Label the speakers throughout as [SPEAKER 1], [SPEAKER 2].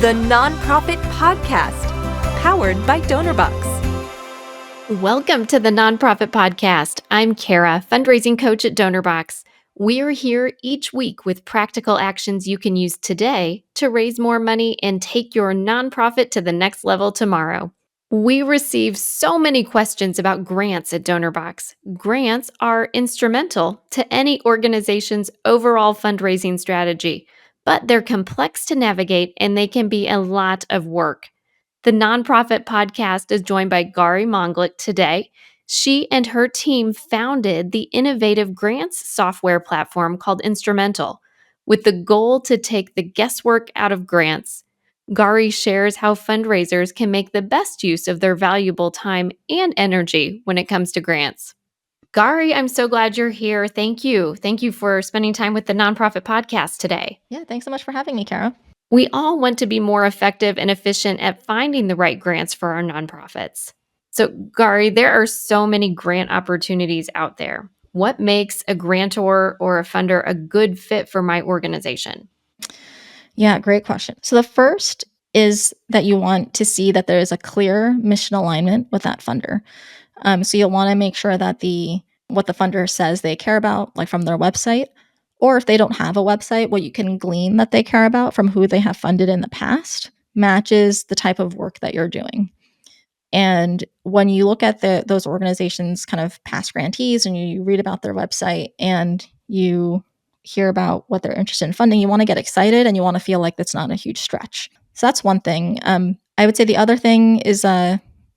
[SPEAKER 1] the Nonprofit Podcast, powered by DonorBox.
[SPEAKER 2] Welcome to the Nonprofit Podcast. I'm Kara, fundraising coach at DonorBox. We're here each week with practical actions you can use today to raise more money and take your nonprofit to the next level tomorrow. We receive so many questions about grants at DonorBox. Grants are instrumental to any organization's overall fundraising strategy, but they're complex to navigate and they can be a lot of work. The Nonprofit Podcast is joined by Gauri Manglik today. She and her team founded the innovative grants software platform called Instrumentl, with the goal to take the guesswork out of grants. Gauri shares how fundraisers can make the best use of their valuable time and energy when it comes to grants. Gauri, I'm so glad you're here. Thank you. Thank you for spending time with the Nonprofit Podcast today.
[SPEAKER 3] Yeah, thanks so much for having me, Kara.
[SPEAKER 2] We all want to be more effective and efficient at finding the right grants for our nonprofits. So, Gauri, there are so many grant opportunities out there. What makes a grantor or a funder a good fit for my organization?
[SPEAKER 3] Yeah, great question. So the first is that you want to see that there is a clear mission alignment with that funder. So you'll want to make sure that what the funder says they care about, like from their website, or if they don't have a website, what you can glean that they care about from who they have funded in the past matches the type of work that you're doing. And when you look at those organizations' kind of past grantees and you read about their website and you hear about what they're interested in funding, you want to get excited and you want to feel like that's not a huge stretch. So that's one thing. I would say the other thing is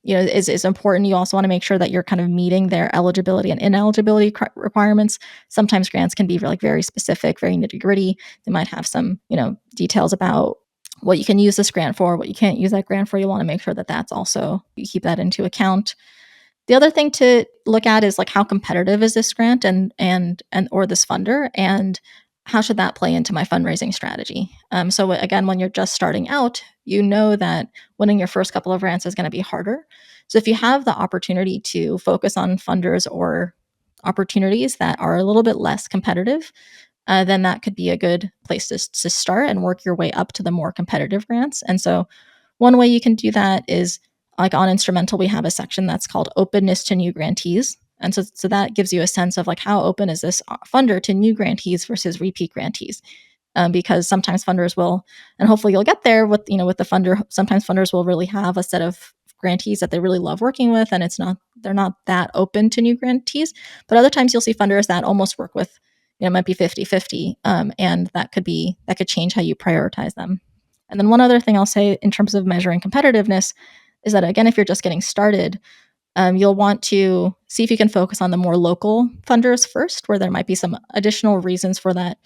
[SPEAKER 3] is important. You also want to make sure that you're kind of meeting their eligibility and ineligibility requirements. Sometimes grants can be very specific, very nitty gritty. They might have some, details about what you can use this grant for, what you can't use that grant for. You want to make sure that that's also, you keep that into account. The other thing to look at is how competitive is this grant and or this funder, and how should that play into my fundraising strategy? So again, when you're just starting out, you know that winning your first couple of grants is going to be harder. So if you have the opportunity to focus on funders or opportunities that are a little bit less competitive, then that could be a good place to start and work your way up to the more competitive grants. And so one way you can do that is on Instrumentl, we have a section that's called openness to new grantees. And so that gives you a sense of how open is this funder to new grantees versus repeat grantees. Because sometimes funders will, and hopefully you'll get there with the funder, sometimes funders will really have a set of grantees that they really love working with, and they're not that open to new grantees. But other times you'll see funders that almost work with, it might be 50-50, and that could change how you prioritize them. And then one other thing I'll say in terms of measuring competitiveness is that, again, if you're just getting started, you'll want to see if you can focus on the more local funders first, where there might be some additional reasons for that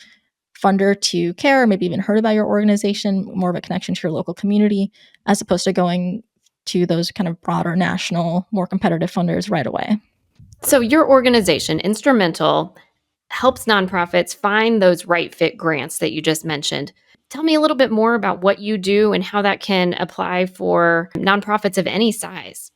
[SPEAKER 3] funder to care, or maybe even heard about your organization, more of a connection to your local community, as opposed to going to those kind of broader national, more competitive funders right away.
[SPEAKER 2] So your organization, Instrumentl, helps nonprofits find those right fit grants that you just mentioned. Tell me a little bit more about what you do and how that can apply for nonprofits of any size.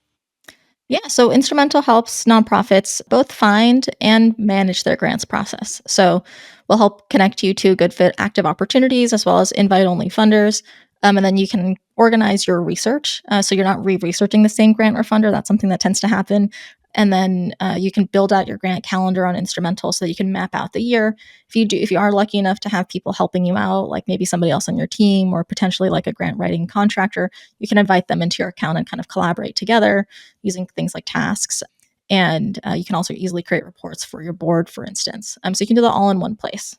[SPEAKER 3] Yeah, so Instrumentl helps nonprofits both find and manage their grants process. So we'll help connect you to good fit active opportunities as well as invite-only funders. And then you can organize your research. So you're not re-researching the same grant or funder. That's something that tends to happen. And then you can build out your grant calendar on Instrumentl so that you can map out the year. If you are lucky enough to have people helping you out, like maybe somebody else on your team or potentially like a grant writing contractor, you can invite them into your account and kind of collaborate together using things like tasks. And you can also easily create reports for your board, for instance. So you can do that all in one place.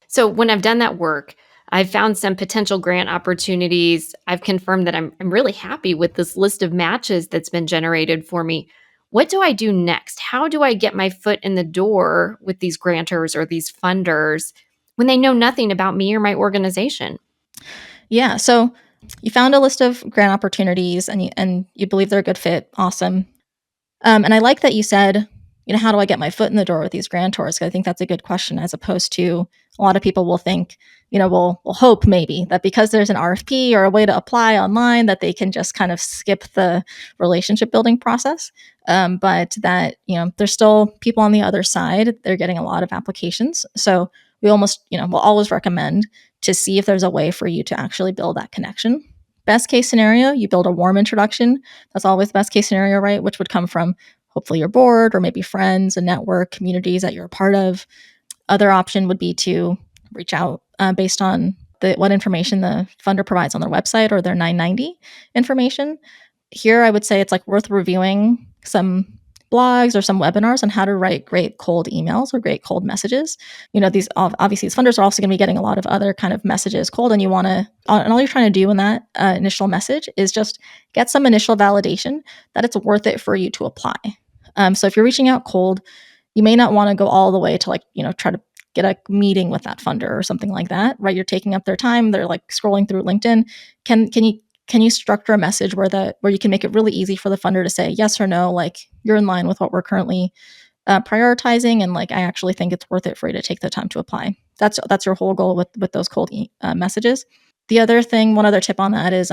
[SPEAKER 2] So when I've done that work, I've found some potential grant opportunities. I've confirmed that I'm really happy with this list of matches that's been generated for me. What do I do next? How do I get my foot in the door with these grantors or these funders when they know nothing about me or my organization?
[SPEAKER 3] Yeah, so you found a list of grant opportunities and you believe they're a good fit. Awesome. And I like that you said, how do I get my foot in the door with these grantors? 'Cause I think that's a good question, as opposed to a lot of people will think, we'll hope maybe that because there's an RFP or a way to apply online that they can just kind of skip the relationship building process. But that, there's still people on the other side. They're getting a lot of applications. So we almost, we'll always recommend to see if there's a way for you to actually build that connection. Best case scenario, you build a warm introduction. That's always the best case scenario, right? Which would come from hopefully your board or maybe friends, a network, communities that you're a part of. Other option would be to reach out based on what information the funder provides on their website or their 990 information. Here, I would say it's like worth reviewing some blogs or some webinars on how to write great cold emails or great cold messages. These obviously these funders are also going to be getting a lot of other kind of messages cold, and you want to, and all you're trying to do in that initial message is just get some initial validation that it's worth it for you to apply. So if you're reaching out cold, you may not want to go all the way to try to get a meeting with that funder or something like that, right? You're taking up their time. They're like scrolling through LinkedIn. Can you structure a message where you can make it really easy for the funder to say yes or no, like you're in line with what we're currently prioritizing, and like I actually think it's worth it for you to take the time to apply. That's your whole goal with those cold messages. The other thing, one other tip on that is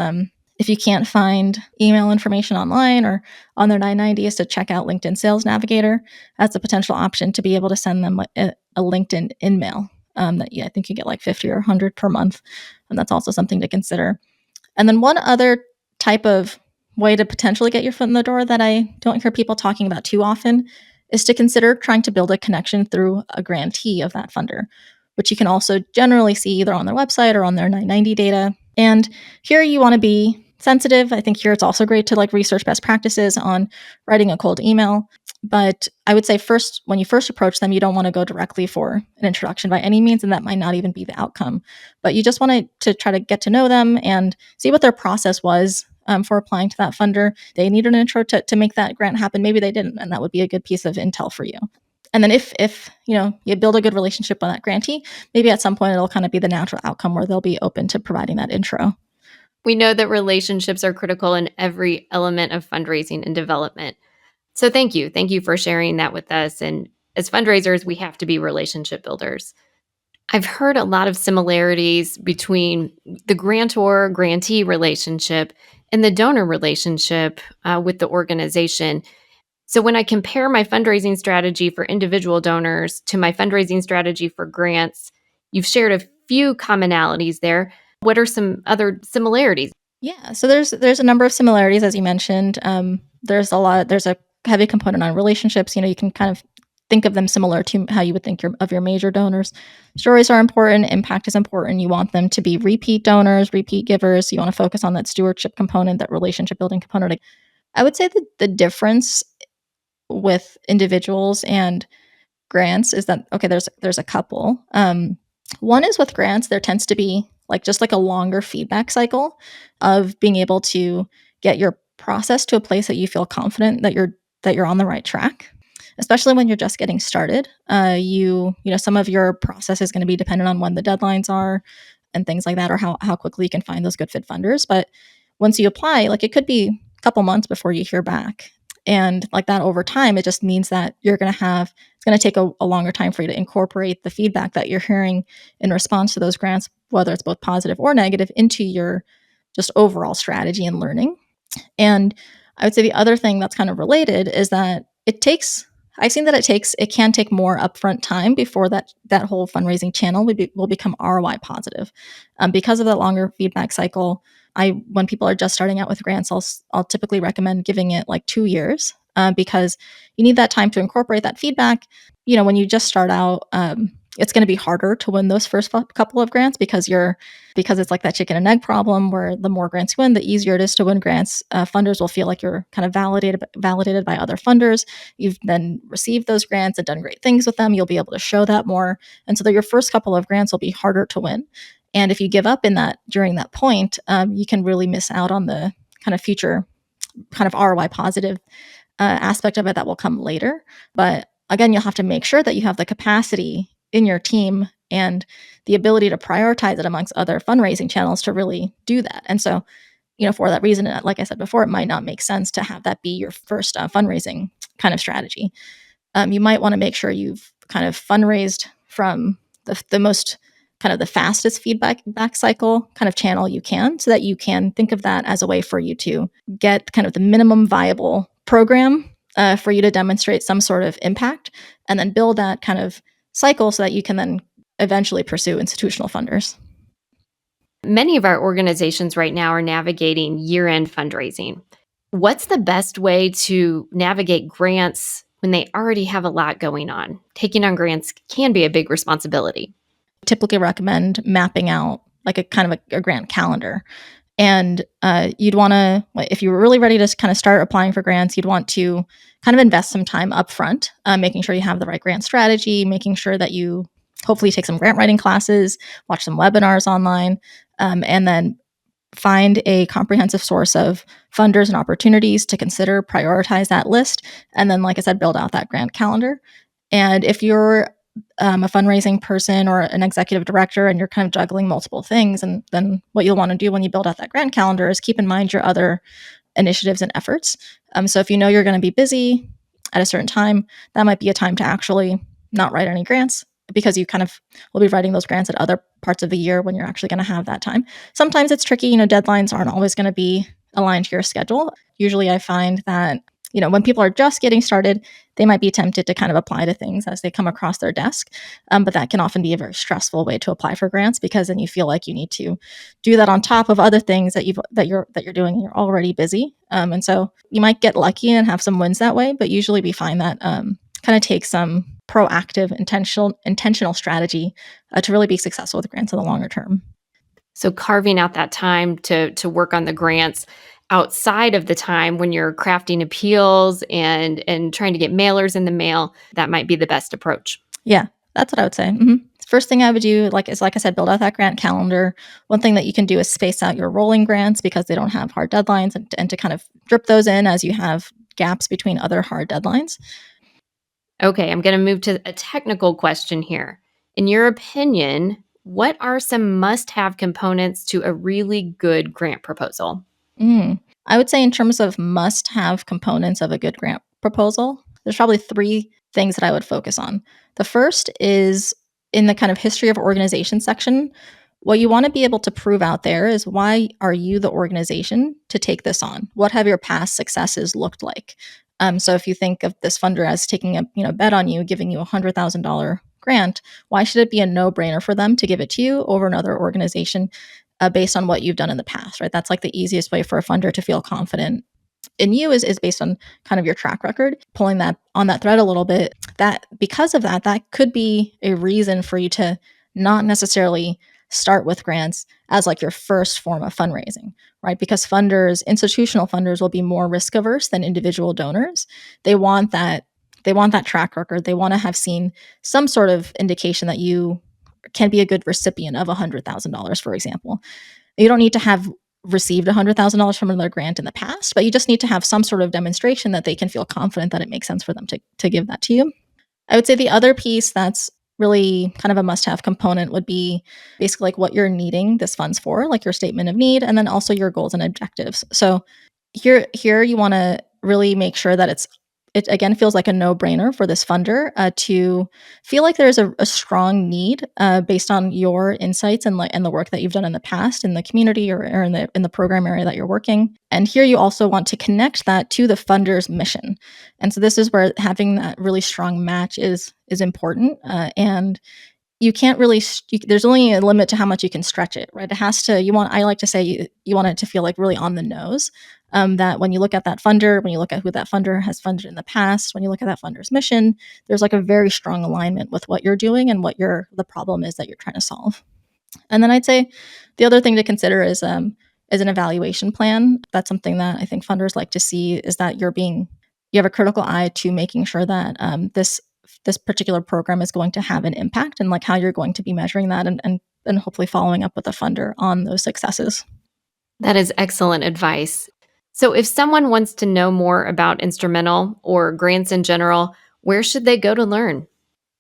[SPEAKER 3] if you can't find email information online or on their 990 is to check out LinkedIn Sales Navigator. That's a potential option to be able to send them a LinkedIn in-mail that I think you get like 50 or 100 per month. And that's also something to consider. And then one other type of way to potentially get your foot in the door that I don't hear people talking about too often is to consider trying to build a connection through a grantee of that funder, which you can also generally see either on their website or on their 990 data. And here you want to be sensitive. I think here it's also great to like research best practices on writing a cold email. But I would say first, when you first approach them, you don't want to go directly for an introduction by any means, and that might not even be the outcome. But you just want to try to get to know them and see what their process was for applying to that funder. They needed an intro to make that grant happen. Maybe they didn't, and that would be a good piece of intel for you. And then if you build a good relationship with that grantee, maybe at some point it'll kind of be the natural outcome where they'll be open to providing that intro.
[SPEAKER 2] We know that relationships are critical in every element of fundraising and development. So thank you. Thank you for sharing that with us. And as fundraisers, we have to be relationship builders. I've heard a lot of similarities between the grantor-grantee relationship and the donor relationship with the organization. So when I compare my fundraising strategy for individual donors to my fundraising strategy for grants, you've shared a few commonalities there. What are some other similarities?
[SPEAKER 3] Yeah, so there's a number of similarities, as you mentioned. There's a heavy component on relationships. You can kind of think of them similar to how you would think of your major donors. Stories are important. Impact is important. You want them to be repeat donors, repeat givers. You want to focus on that stewardship component, that relationship building component. I would say that the difference with individuals and grants is that, okay, there's a couple. One is with grants, there tends to be just like a longer feedback cycle of being able to get your process to a place that you feel confident that you're on the right track. Especially when you're just getting started, some of your process is going to be dependent on when the deadlines are and things like that, or how quickly you can find those good fit funders. But once you apply, it could be a couple months before you hear back. And like that over time, it just means that it's going to take a longer time for you to incorporate the feedback that you're hearing in response to those grants, whether it's both positive or negative, into your just overall strategy and learning. And I would say the other thing that's kind of related is that it can take more upfront time before that whole fundraising channel will become ROI positive. Because of that longer feedback cycle, when people are just starting out with grants, I'll typically recommend giving it like 2 years because you need that time to incorporate that feedback. When you just start out, it's going to be harder to win those first couple of grants because it's like that chicken and egg problem where the more grants you win, the easier it is to win grants. Funders will feel like you're kind of validated by other funders. You've then received those grants and done great things with them. You'll be able to show that more. And so that your first couple of grants will be harder to win. And if you give up during that point, you can really miss out on the kind of future kind of ROI positive aspect of it that will come later. But again, you'll have to make sure that you have the capacity in your team and the ability to prioritize it amongst other fundraising channels to really do that. And so, for that reason, like I said before, it might not make sense to have that be your first fundraising kind of strategy. You might want to make sure you've kind of fundraised from the most kind of the fastest feedback back cycle kind of channel you can, so that you can think of that as a way for you to get kind of the minimum viable program for you to demonstrate some sort of impact, and then build that kind of cycle so that you can then eventually pursue institutional funders.
[SPEAKER 2] Many of our organizations right now are navigating year-end fundraising. What's the best way to navigate grants when they already have a lot going on? Taking on grants can be a big responsibility.
[SPEAKER 3] Typically recommend mapping out like a kind of a grant calendar. And you'd want to, if you were really ready to kind of start applying for grants, you'd want to kind of invest some time up front, making sure you have the right grant strategy, making sure that you hopefully take some grant writing classes, watch some webinars online, and then find a comprehensive source of funders and opportunities to consider, prioritize that list, and then, like I said, build out that grant calendar. And if you're a fundraising person or an executive director and you're kind of juggling multiple things, and then what you'll want to do when you build out that grant calendar is keep in mind your other initiatives and efforts. So if you know you're going to be busy at a certain time, that might be a time to actually not write any grants, because you kind of will be writing those grants at other parts of the year when you're actually going to have that time. Sometimes it's tricky, deadlines aren't always going to be aligned to your schedule. Usually I find that, when people are just getting started, they might be tempted to kind of apply to things as they come across their desk. But that can often be a very stressful way to apply for grants, because then you feel like you need to do that on top of other things that you're doing, and you're already busy. And so you might get lucky and have some wins that way, but usually we find that kind of takes some proactive, intentional strategy to really be successful with grants in the longer term.
[SPEAKER 2] So carving out that time to work on the grants outside of the time when you're crafting appeals and trying to get mailers in the mail, that might be the best approach.
[SPEAKER 3] Yeah, that's what I would say. First thing I would do, like I said, build out that grant calendar. One thing that you can do is space out your rolling grants, because they don't have hard deadlines, and to kind of drip those in as you have gaps between other hard deadlines.
[SPEAKER 2] Okay, I'm going to move to a technical question here. In your opinion, what are some must-have components to a really good grant proposal?
[SPEAKER 3] I would say in terms of must-have components of a good grant proposal, there's probably three things that I would focus on. The first is in the kind of history of organization section. What you want to be able to prove out there is, why are you the organization to take this on? What have your past successes looked like? So if you think of this funder as taking a bet on you, giving you $100,000 grant, why should it be a no-brainer for them to give it to you over another organization based on what you've done in the past, right? That's like the easiest way for a funder to feel confident in you is based on kind of your track record. Pulling that on that thread a little bit, that because of that could be a reason for you to not necessarily start with grants as like your first form of fundraising, right? Because institutional funders will be more risk averse than individual donors. They want that track record. They want to have seen some sort of indication that you can be a good recipient of $100,000, for example. You don't need to have received $100,000 from another grant in the past, but you just need to have some sort of demonstration that they can feel confident that it makes sense for them to give that to you. I would say the other piece that's really kind of a must-have component would be basically like what you're needing this funds for, like your statement of need, and then also your goals and objectives. So here you want to really make sure that it again feels like a no-brainer for this funder to feel like there's a strong need based on your insights and the work that you've done in the past in the community or in the program area that you're working. And here you also want to connect that to the funder's mission. And so this is where having that really strong match is important. And you can't really there's only a limit to how much you can stretch it, right? It has to I like to say you want it to feel like really on the nose. That when you look at that funder, when you look at who that funder has funded in the past, when you look at that funder's mission, there's like a very strong alignment with what you're doing and what the problem is that you're trying to solve. And then I'd say the other thing to consider is an evaluation plan. That's something that I think funders like to see, is that you have a critical eye to making sure that this particular program is going to have an impact, and like how you're going to be measuring that, and hopefully following up with a funder on those successes.
[SPEAKER 2] That is excellent advice. So if someone wants to know more about Instrumentl or grants in general, where should they go to learn?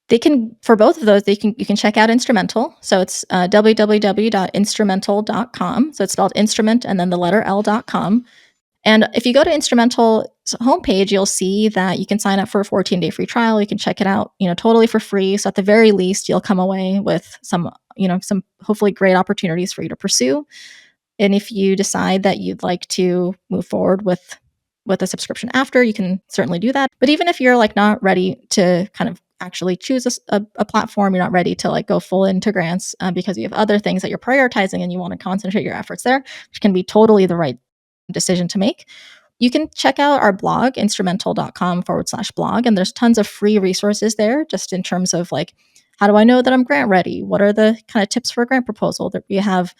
[SPEAKER 3] They can, for both of those, you can check out Instrumentl. So it's www.instrumentl.com. So it's spelled instrument and then the letter L.com. And if you go to Instrumentl's homepage, you'll see that you can sign up for a 14-day free trial. You can check it out, totally for free. So at the very least, you'll come away with some hopefully great opportunities for you to pursue. And if you decide that you'd like to move forward with a subscription after, you can certainly do that. But even if you're like not ready to kind of actually choose a platform, you're not ready to like go full into grants because you have other things that you're prioritizing and you want to concentrate your efforts there, which can be totally the right decision to make. You can check out our blog, instrumentl.com/blog, and there's tons of free resources there just in terms of like, how do I know that I'm grant ready? What are the kind of tips for a grant proposal? That we have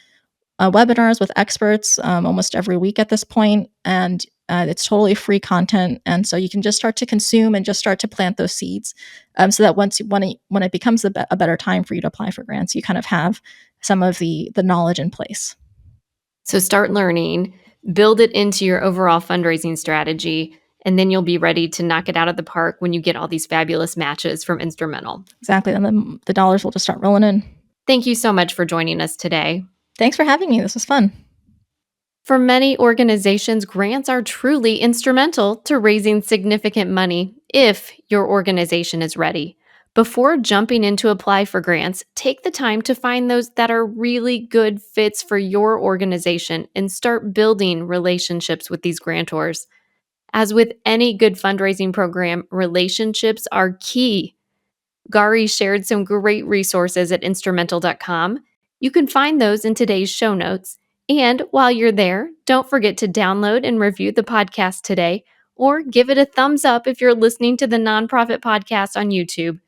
[SPEAKER 3] webinars with experts almost every week at this point, and it's totally free content. And so you can just start to consume and just start to plant those seeds, so that when it becomes a better time for you to apply for grants, you kind of have some of the knowledge in place.
[SPEAKER 2] So start learning, build it into your overall fundraising strategy, and then you'll be ready to knock it out of the park when you get all these fabulous matches from Instrumentl.
[SPEAKER 3] Exactly. And then the dollars will just start rolling in.
[SPEAKER 2] Thank you so much for joining us today.
[SPEAKER 3] Thanks for having me. This was fun.
[SPEAKER 2] For many organizations, grants are truly instrumental to raising significant money if your organization is ready. Before jumping in to apply for grants, take the time to find those that are really good fits for your organization and start building relationships with these grantors. As with any good fundraising program, relationships are key. Gauri shared some great resources at instrumentl.com. You can find those in today's show notes. And while you're there, don't forget to download and review the podcast today, or give it a thumbs up if you're listening to the Nonprofit Podcast on YouTube.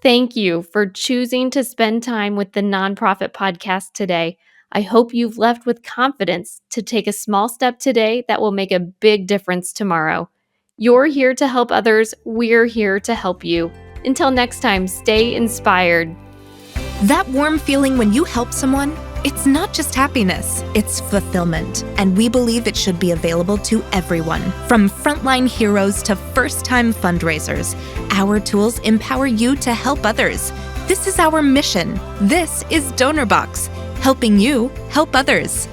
[SPEAKER 2] Thank you for choosing to spend time with the Nonprofit Podcast today. I hope you've left with confidence to take a small step today that will make a big difference tomorrow. You're here to help others. We're here to help you. Until next time, stay inspired.
[SPEAKER 1] That warm feeling when you help someone, it's not just happiness, it's fulfillment. And we believe it should be available to everyone, from frontline heroes to first-time fundraisers. Our tools empower you to help others. This is our mission. This is DonorBox, helping you help others.